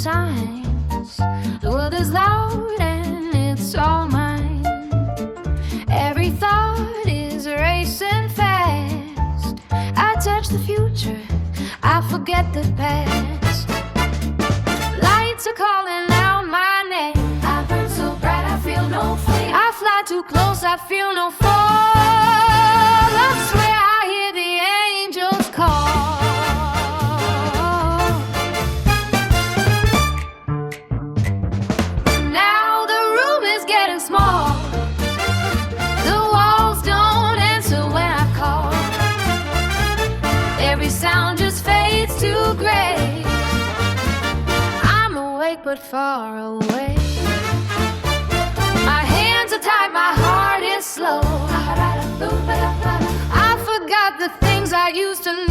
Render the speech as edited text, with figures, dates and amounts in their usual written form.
signs. The world is loud and it's all mine. Every thought is racing fast. I touch the future, I forget the past. Lights are calling out my name. I burn so bright, I feel no flame. I fly too close, I feel no fall. I swear I hear the angels call. Now the room is getting small. The walls don't answer when I call. Every sound just fades to gray. I'm awake but far away. My hands are tied, my heart is slow. I forgot the things I used to know.